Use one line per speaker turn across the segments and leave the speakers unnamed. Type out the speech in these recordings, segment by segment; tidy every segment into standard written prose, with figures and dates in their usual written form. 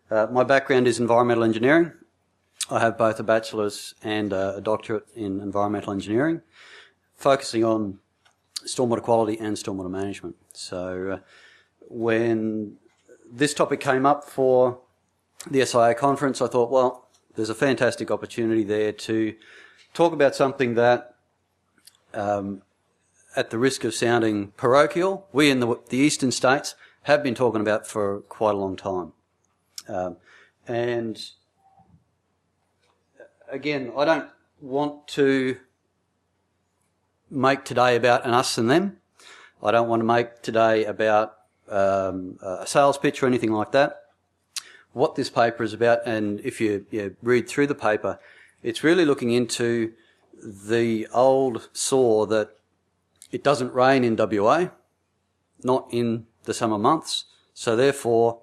My background is environmental engineering. I have both a bachelor's and a doctorate in environmental engineering, focusing on stormwater quality and stormwater management. So when this topic came up for the SIA conference, I thought, well, there's a fantastic opportunity there to talk about something that, at the risk of sounding parochial, we in the eastern states have been talking about for quite a long time. And again, I don't want to make today about an us and them. I don't want to make today about a sales pitch or anything like that. What this paper is about, and if you read through the paper, it's really looking into the old saw that it doesn't rain in WA, not in the summer months, so therefore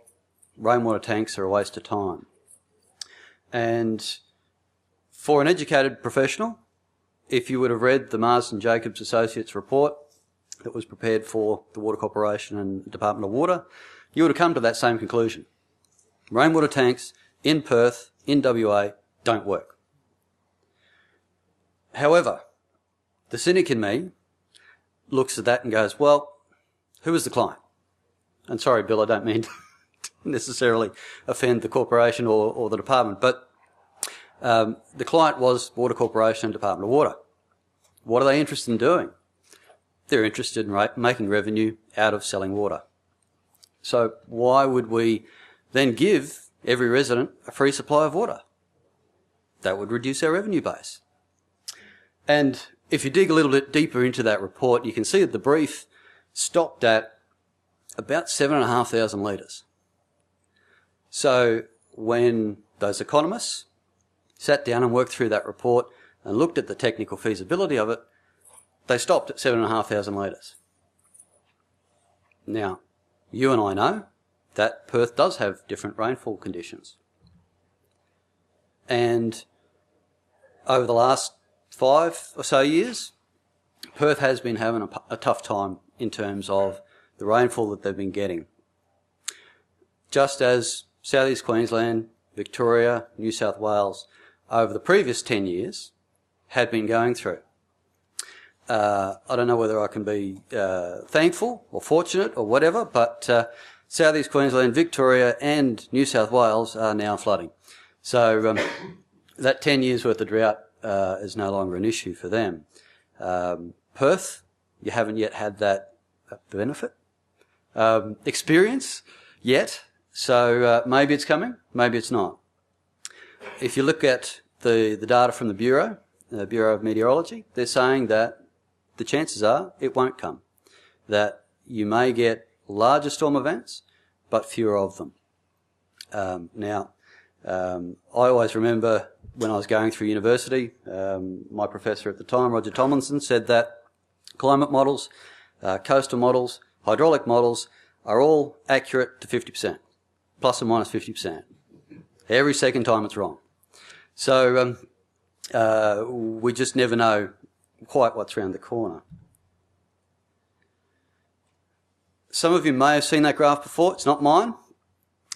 rainwater tanks are a waste of time. And for an educated professional, if you would have read the Marsden Jacobs Associates report that was prepared for the Water Corporation and Department of Water, you would have come to that same conclusion. Rainwater tanks in Perth, in WA, don't work. However, the cynic in me looks at that and goes, well, who is the client? And sorry, Bill, I don't mean to necessarily offend the corporation or the department, but the client was Water Corporation and Department of Water. What are they interested in doing? They're interested in making revenue out of selling water. So why would we then give every resident a free supply of water? That would reduce our revenue base. And if you dig a little bit deeper into that report, you can see that the brief stopped at about 7,500 litres. So when those economists sat down and worked through that report and looked at the technical feasibility of it, they stopped at 7,500 litres. Now, you and I know that Perth does have different rainfall conditions. And over the last 5 or so years, Perth has been having a tough time in terms of the rainfall that they've been getting. Just as South East Queensland, Victoria, New South Wales, over the previous 10 years, had been going through. I don't know whether I can be thankful or fortunate or whatever, but South East Queensland, Victoria and New South Wales are now flooding. So that 10 years worth of drought is no longer an issue for them. Perth, you haven't yet had that benefit, experience yet, so maybe it's coming, maybe it's not. If you look at the data from the Bureau of Meteorology, they're saying that the chances are it won't come, that you may get larger storm events, but fewer of them. Now, I always remember when I was going through university, my professor at the time, Roger Tomlinson, said that climate models, coastal models, hydraulic models are all accurate to 50%, plus or minus 50%. Every second time it's wrong. So we just never know quite what's around the corner. Some of you may have seen that graph before. It's not mine.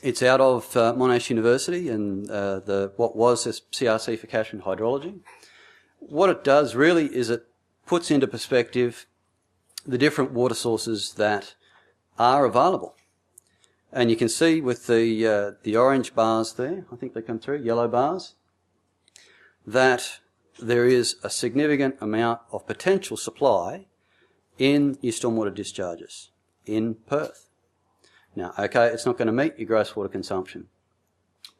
It's out of Monash University and what was the CRC for Catchment Hydrology. What it does really is it puts into perspective the different water sources that are available. And you can see with the orange bars there, I think they come through, yellow bars, that there is a significant amount of potential supply in your stormwater discharges in Perth. Now, okay, it's not going to meet your gross water consumption,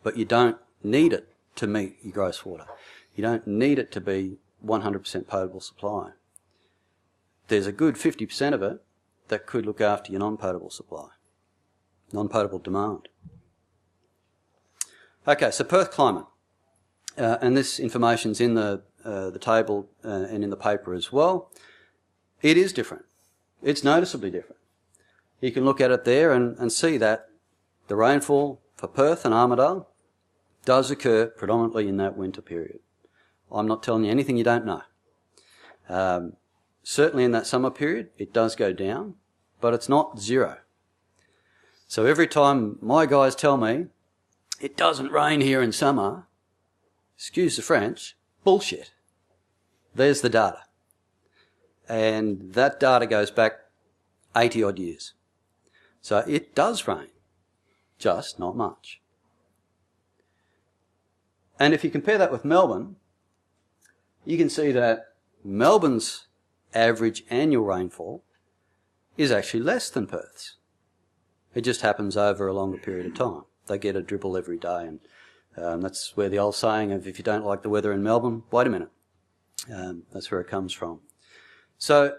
but you don't need it to meet your gross water. You don't need it to be 100% potable supply. There's a good 50% of it that could look after your non-potable supply, non-potable demand. Okay, so Perth Climate. And this information's in the table and in the paper as well. It is different. It's noticeably different. You can look at it there and see that the rainfall for Perth and Armidale does occur predominantly in that winter period. I'm not telling you anything you don't know. Certainly in that summer period, it does go down, but it's not zero. So every time my guys tell me it doesn't rain here in summer, excuse the French, bullshit. There's the data. And that data goes back 80 odd years. So it does rain, just not much. And if you compare that with Melbourne, you can see that Melbourne's average annual rainfall is actually less than Perth's. It just happens over a longer period of time. They get a dribble every day, and that's where the old saying of if you don't like the weather in Melbourne, wait a minute. That's where it comes from. So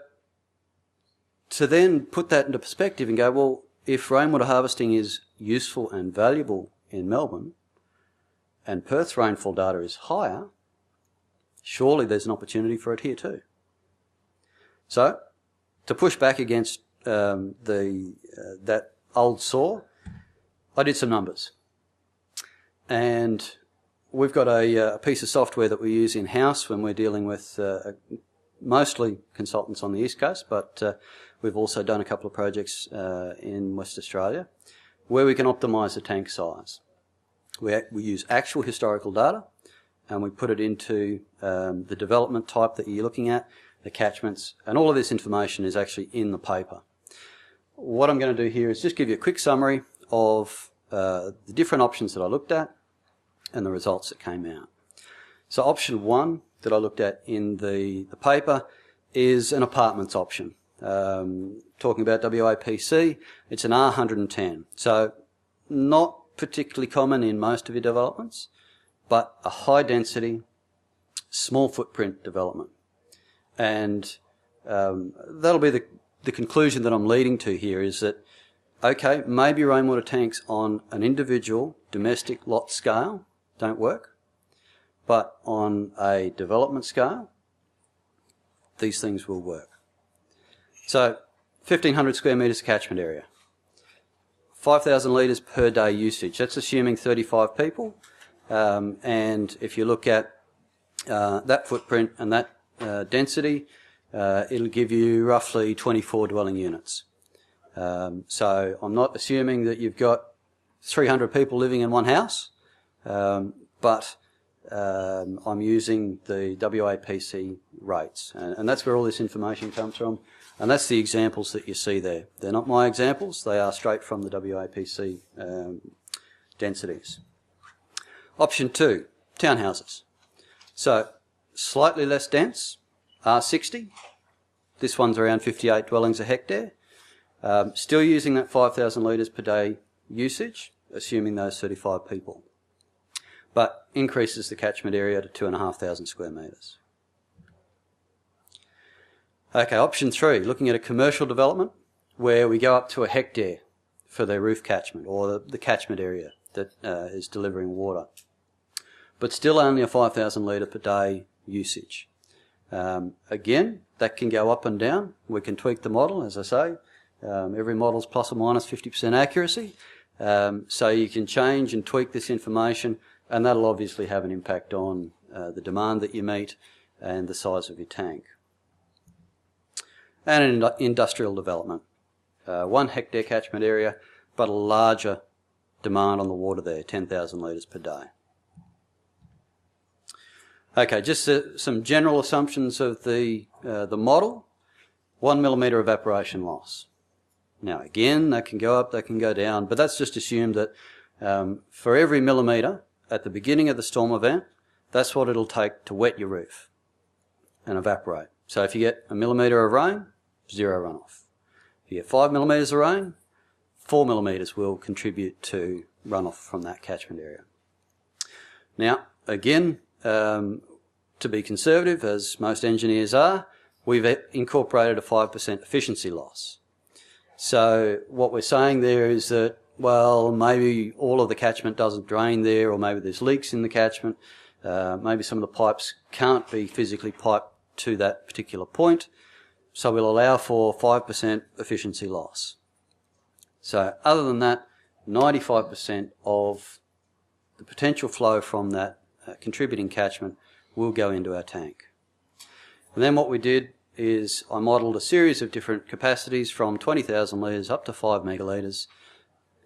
to then put that into perspective and go, well, if rainwater harvesting is useful and valuable in Melbourne and Perth's rainfall data is higher, surely there's an opportunity for it here too. So to push back against that old saw, I did some numbers. And we've got a piece of software that we use in-house when we're dealing with mostly consultants on the East Coast, but we've also done a couple of projects in West Australia where we can optimise the tank size. We use actual historical data and we put it into the development type that you're looking at, the catchments, and all of this information is actually in the paper. What I'm going to do here is just give you a quick summary of the different options that I looked at and the results that came out. So option 1 that I looked at in the paper is an apartments option. Talking about WAPC, it's an R110. So not particularly common in most of your developments, but a high density, small footprint development. And that'll be the conclusion that I'm leading to here is that, okay, maybe rainwater tanks on an individual domestic lot scale don't work, but on a development scale, these things will work. So 1,500 square metres catchment area, 5,000 litres per day usage. That's assuming 35 people. And if you look at that footprint and that density, it'll give you roughly 24 dwelling units. So I'm not assuming that you've got 300 people living in one house, but I'm using the WAPC rates, and that's where all this information comes from, and that's the examples that you see there. They're not my examples, they are straight from the WAPC densities. Option 2, townhouses. So slightly less dense, R60. This one's around 58 dwellings a hectare. Still using that 5,000 litres per day usage, assuming those 35 people. But increases the catchment area to 2,500 square metres. Okay, option 3, looking at a commercial development where we go up to a hectare for their roof catchment or the catchment area that is delivering water. But still only a 5,000 litre per day usage. Again, that can go up and down. We can tweak the model, as I say. Every model's plus or minus 50% accuracy. So you can change and tweak this information, and that'll obviously have an impact on the demand that you meet and the size of your tank. And an industrial development. 1 hectare catchment area, but a larger demand on the water there, 10,000 litres per day. Okay, just some general assumptions of the model. 1 millimetre evaporation loss. Now again, that can go up, that can go down, but that's just assumed that for every millimetre at the beginning of the storm event, that's what it'll take to wet your roof and evaporate. So if you get 1 millimetre of rain, 0 runoff. If you get 5 millimetres of rain, 4 millimetres will contribute to runoff from that catchment area. Now, again, to be conservative, as most engineers are, we've incorporated a 5% efficiency loss. So what we're saying there is that, well, maybe all of the catchment doesn't drain there, or maybe there's leaks in the catchment. Maybe some of the pipes can't be physically piped to that particular point. So we'll allow for 5% efficiency loss. So other than that, 95% of the potential flow from that contributing catchment will go into our tank. And then what we did is I modelled a series of different capacities from 20,000 litres up to 5 megalitres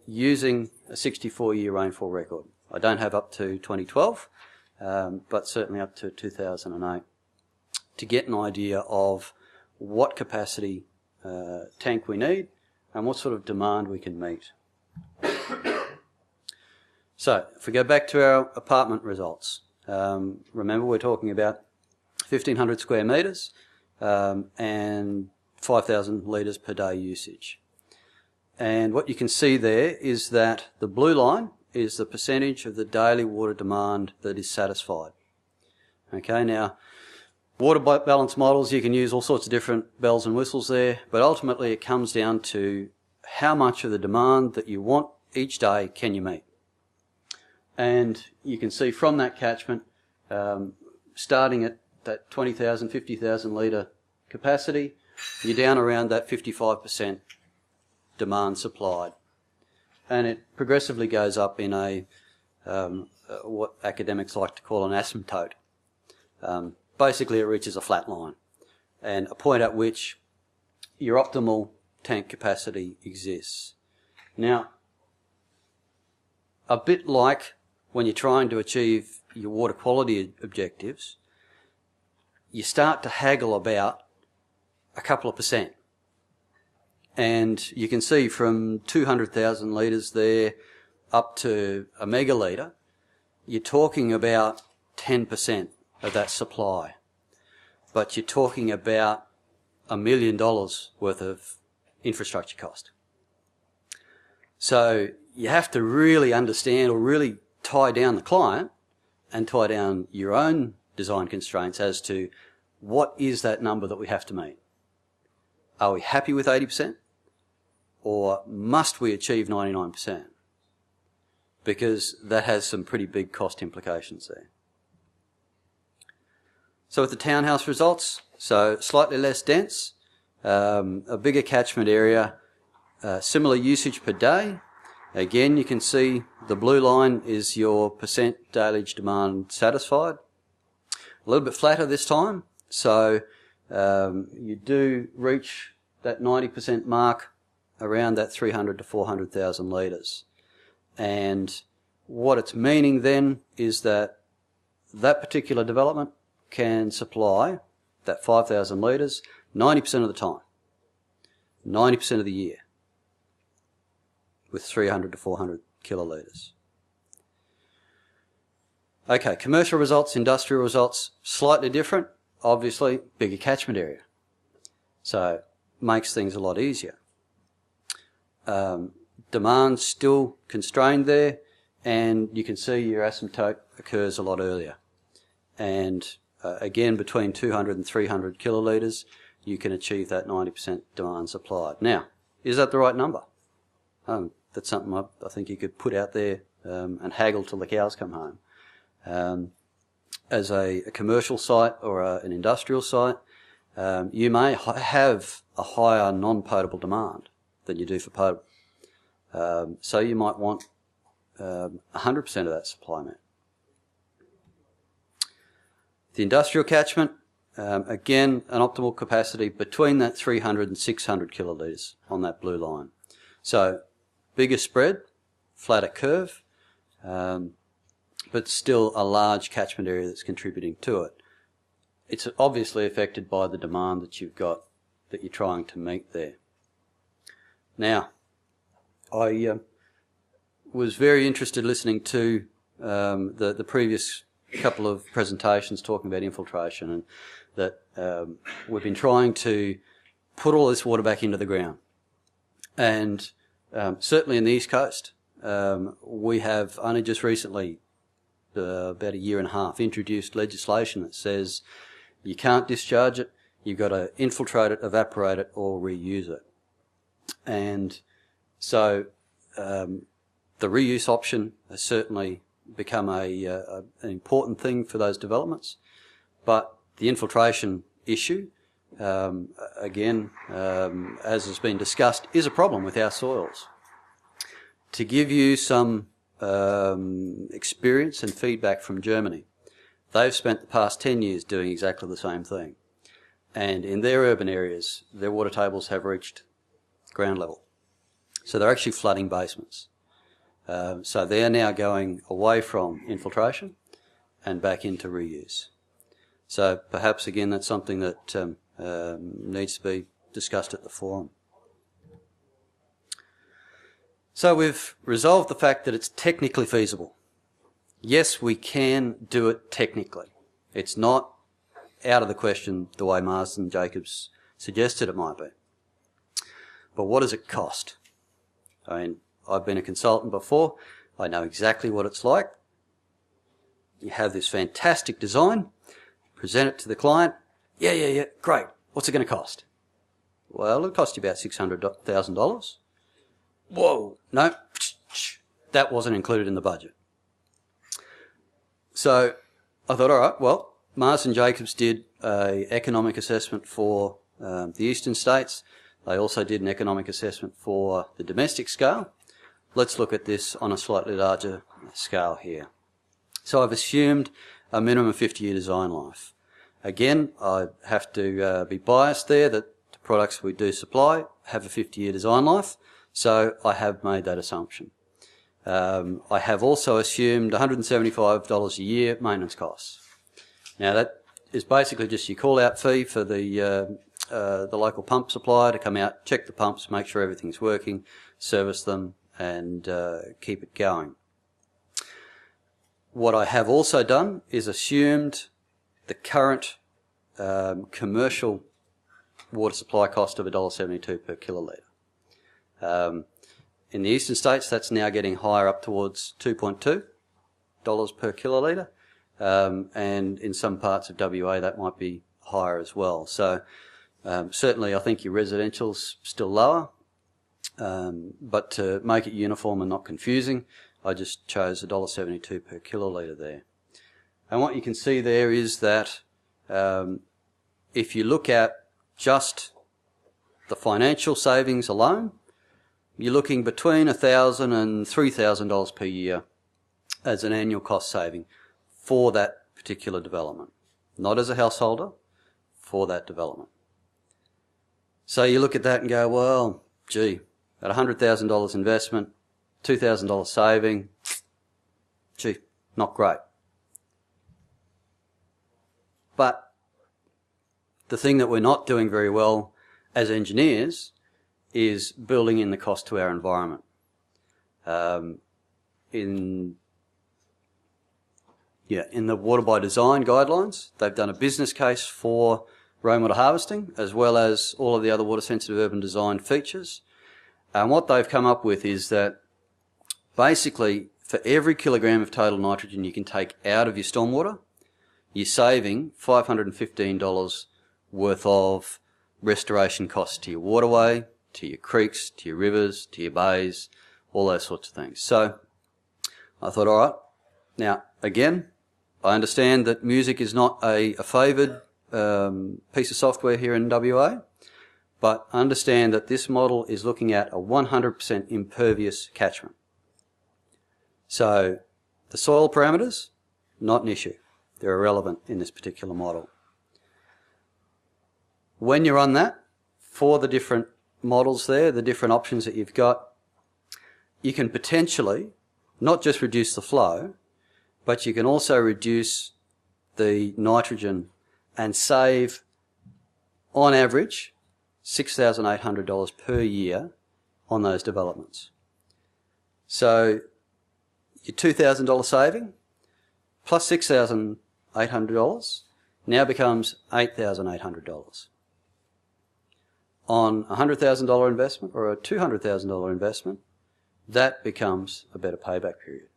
using a 64-year rainfall record. I don't have up to 2012, but certainly up to 2008, to get an idea of what capacity tank we need and what sort of demand we can meet. So, if we go back to our apartment results, remember we're talking about 1,500 square metres and 5,000 litres per day usage. And what you can see there is that the blue line is the percentage of the daily water demand that is satisfied. Okay, now, water balance models, you can use all sorts of different bells and whistles there, but ultimately it comes down to how much of the demand that you want each day can you meet. And you can see from that catchment, starting at that 20,000, 50,000 litre capacity, you're down around that 55% demand supplied. And it progressively goes up in a what academics like to call an asymptote. Basically, it reaches a flat line and a point at which your optimal tank capacity exists. Now, a bit like when you're trying to achieve your water quality objectives, you start to haggle about a couple of percent. And you can see from 200,000 litres there up to a megalitre, you're talking about 10% of that supply. But you're talking about $1 million worth of infrastructure cost. So you have to really understand or really tie down the client and tie down your own design constraints as to what is that number that we have to meet. Are we happy with 80%? Or must we achieve 99%? Because that has some pretty big cost implications there. So with the townhouse results, so slightly less dense, a bigger catchment area, similar usage per day. Again, you can see the blue line is your percent daily demand satisfied. A little bit flatter this time, so you do reach that 90% mark around that 300 to 400,000 litres. And what it's meaning then is that that particular development can supply that 5,000 litres 90% of the time, 90% of the year, with 300 to 400 kilolitres. Okay, commercial results, industrial results, slightly different. Obviously, bigger catchment area. So, makes things a lot easier. Demand's still constrained there, and you can see your asymptote occurs a lot earlier. And again, between 200 and 300 kilolitres, you can achieve that 90% demand supplied. Now, is that the right number? That's something I think you could put out there and haggle till the cows come home. As a commercial site or an industrial site, you may have a higher non-potable demand than you do for potable. So you might want 100% of that supply met. The industrial catchment, again, an optimal capacity between that 300 and 600 kilolitres on that blue line. So bigger spread, flatter curve, but still a large catchment area that's contributing to it. It's obviously affected by the demand that you've got, that you're trying to meet there. Now, I was very interested listening to the previous couple of presentations talking about infiltration, and that we've been trying to put all this water back into the ground. And certainly in the East Coast, we have only just recently, about a year and a half, introduced legislation that says you can't discharge it, you've got to infiltrate it, evaporate it, or reuse it. And so the reuse option has certainly become an important thing for those developments, but the infiltration issue, again, as has been discussed, is a problem with our soils. To give you some experience and feedback from Germany, they've spent the past 10 years doing exactly the same thing. And in their urban areas, their water tables have reached ground level. So they're actually flooding basements. So they're now going away from infiltration and back into reuse. So perhaps again that's something that needs to be discussed at the forum. So we've resolved the fact that it's technically feasible. Yes, we can do it technically. It's not out of the question the way Marsden and Jacobs suggested it might be. But what does it cost? I mean, I've been a consultant before. I know exactly what it's like. You have this fantastic design, present it to the client. Yeah, great. What's it going to cost? Well, it'll cost you about $600,000. Whoa, no, that wasn't included in the budget. So I thought, all right, well, Marsden Jacobs did an economic assessment for the eastern states. They also did an economic assessment for the domestic scale. Let's look at this on a slightly larger scale here. So I've assumed a minimum 50-year design life. Again, I have to be biased there that the products we do supply have a 50-year design life. So I have made that assumption. I have also assumed $175 a year maintenance costs. Now that is basically just your call-out fee for the local pump supplier to come out, check the pumps, make sure everything's working, service them, and keep it going. What I have also done is assumed the current commercial water supply cost of $1.72 per kilolitre. In the eastern states, that's now getting higher up towards $2.2 per kilolitre, and in some parts of WA that might be higher as well. So certainly I think your residential's still lower, but to make it uniform and not confusing, I just chose $1.72 per kilolitre there. And what you can see there is that if you look at just the financial savings alone, you're looking between $1,000 and $3,000 per year as an annual cost saving for that particular development. Not as a householder, for that development. So you look at that and go, well, gee, at $100,000 investment, $2,000 saving, gee, not great. But the thing that we're not doing very well as engineers is building in the cost to our environment. In the water by design guidelines, they've done a business case for rainwater harvesting as well as all of the other water sensitive urban design features. And what they've come up with is that basically for every kilogram of total nitrogen you can take out of your stormwater, you're saving $515 worth of restoration costs to your waterway, to your creeks, to your rivers, to your bays, all those sorts of things. So I thought, all right, now again, I understand that music is not a favoured piece of software here in WA, but understand that this model is looking at a 100% impervious catchment. So the soil parameters, not an issue. They're irrelevant in this particular model. When you're on that, for the different models there, the different options that you've got, you can potentially not just reduce the flow, but you can also reduce the nitrogen and save, on average, $6,800 per year on those developments. So your $2,000 saving plus $6,800 now becomes $8,800. On a $100,000 investment or a $200,000 investment, that becomes a better payback period.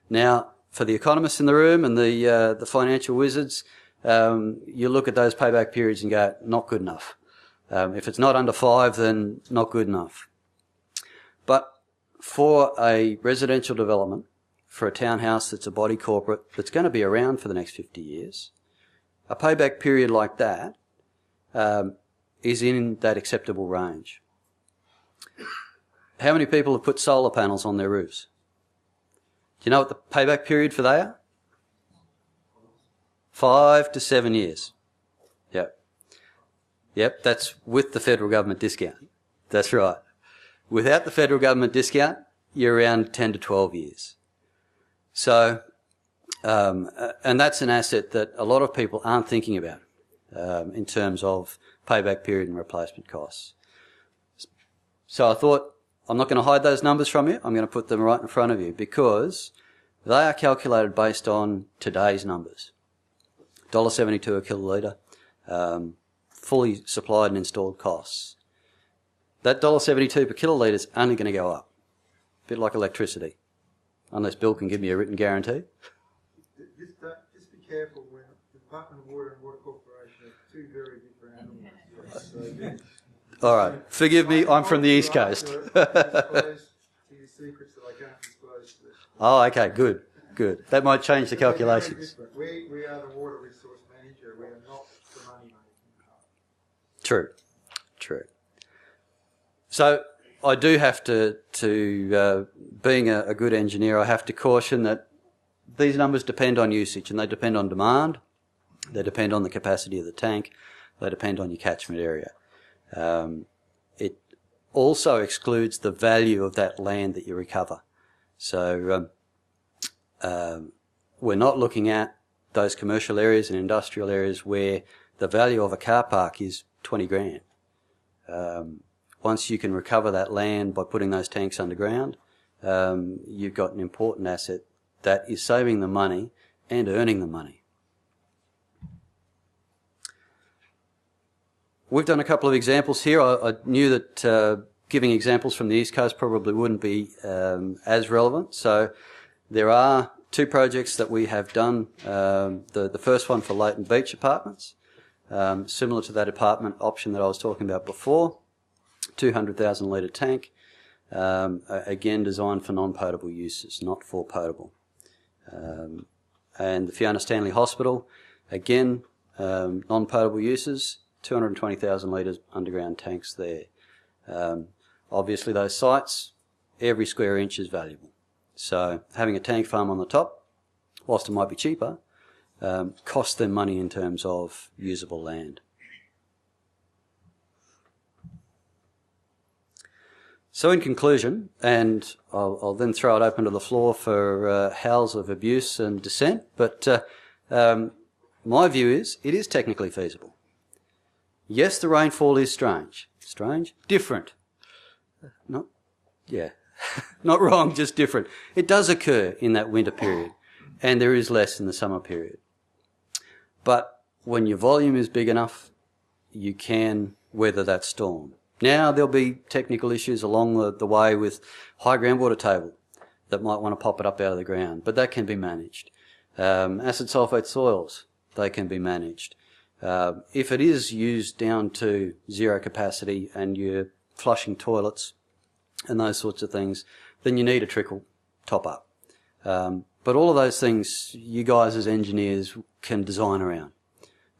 Now, for the economists in the room and the financial wizards, you look at those payback periods and go, not good enough. If it's not under 5, then not good enough. But for a residential development, for a townhouse that's a body corporate that's going to be around for the next 50 years, a payback period like that is in that acceptable range. How many people have put solar panels on their roofs? Do you know what the payback period for they are? 5 to 7 years. Yep, that's with the federal government discount. That's right. Without the federal government discount, you're around 10 to 12 years. So, and that's an asset that a lot of people aren't thinking about in terms of payback period and replacement costs. So I thought, I'm not going to hide those numbers from you. I'm going to put them right in front of you because they are calculated based on today's numbers. $1.72 a kilolitre, fully supplied and installed costs. That $1.72 per kilolitre is only going to go up, a bit like electricity, unless Bill can give me a written guarantee.
Just be careful when the Department of Water and Water Corporation are two very different animals.
All right, forgive me, I'm from the East Coast. Oh, okay, good. That might change the calculations.
We are the water resource manager, we are not the money maker.
True. So I do have to being a good engineer, I have to caution that these numbers depend on usage and they depend on demand, they depend on the capacity of the tank, they depend on your catchment area. It also excludes the value of that land that you recover. So we're not looking at those commercial areas and industrial areas where the value of a car park is 20 grand. Once you can recover that land by putting those tanks underground, you've got an important asset that is saving the money and earning the money. We've done a couple of examples here. I knew that giving examples from the East Coast probably wouldn't be as relevant. So there are two projects that we have done. The first one for Leighton Beach Apartments, similar to that apartment option that I was talking about before, 200,000 litre tank, again designed for non-potable uses, not for potable. And the Fiona Stanley Hospital, again, non-potable uses, 220,000 litres underground tanks there. Obviously those sites, every square inch is valuable. So having a tank farm on the top, whilst it might be cheaper, costs them money in terms of usable land. So in conclusion, and I'll then throw it open to the floor for howls of abuse and dissent, but my view is it is technically feasible. Yes, the rainfall is strange. Strange? Different. Not wrong, just different. It does occur in that winter period, and there is less in the summer period. But when your volume is big enough, you can weather that storm. Now there'll be technical issues along the way with high groundwater table that might want to pop it up out of the ground, but that can be managed. Acid sulfate soils, they can be managed. If it is used down to zero capacity and you're flushing toilets and those sorts of things, then you need a trickle top up. But all of those things you guys as engineers can design around.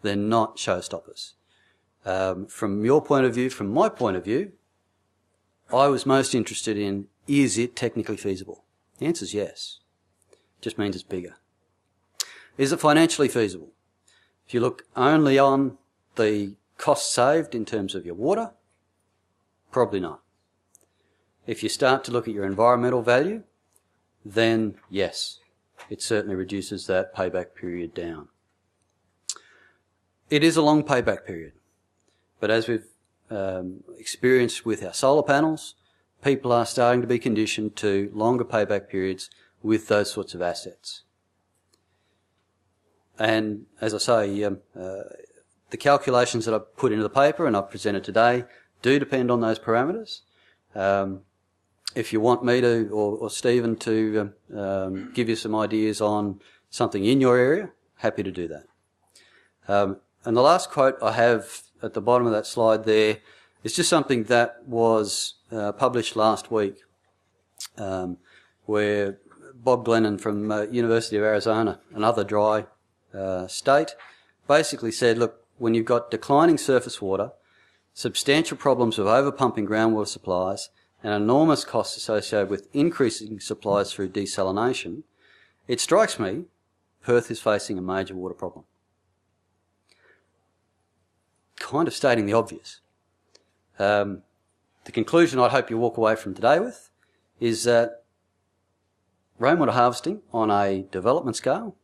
They're not showstoppers. From your point of view, from my point of view, I was most interested in, is it technically feasible? The answer is yes. It just means it's bigger. Is it financially feasible? If you look only on the cost saved in terms of your water, probably not. If you start to look at your environmental value, then yes, it certainly reduces that payback period down. It is a long payback period, but as we've experienced with our solar panels, people are starting to be conditioned to longer payback periods with those sorts of assets. And as I say, the calculations that I've put into the paper and I've presented today do depend on those parameters. If you want me to, or Stephen to give you some ideas on something in your area, happy to do that. And the last quote I have at the bottom of that slide there is just something that was published last week, where Bob Glennon from University of Arizona, another dry state, basically said, look, when you've got declining surface water, substantial problems of overpumping groundwater supplies, and enormous costs associated with increasing supplies through desalination, it strikes me Perth is facing a major water problem. Kind of stating the obvious. The conclusion I'd hope you walk away from today with is that rainwater harvesting on a development scale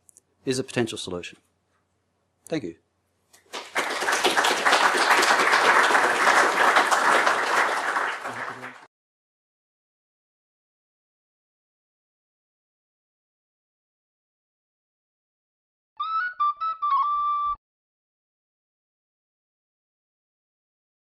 is a potential solution. Thank you.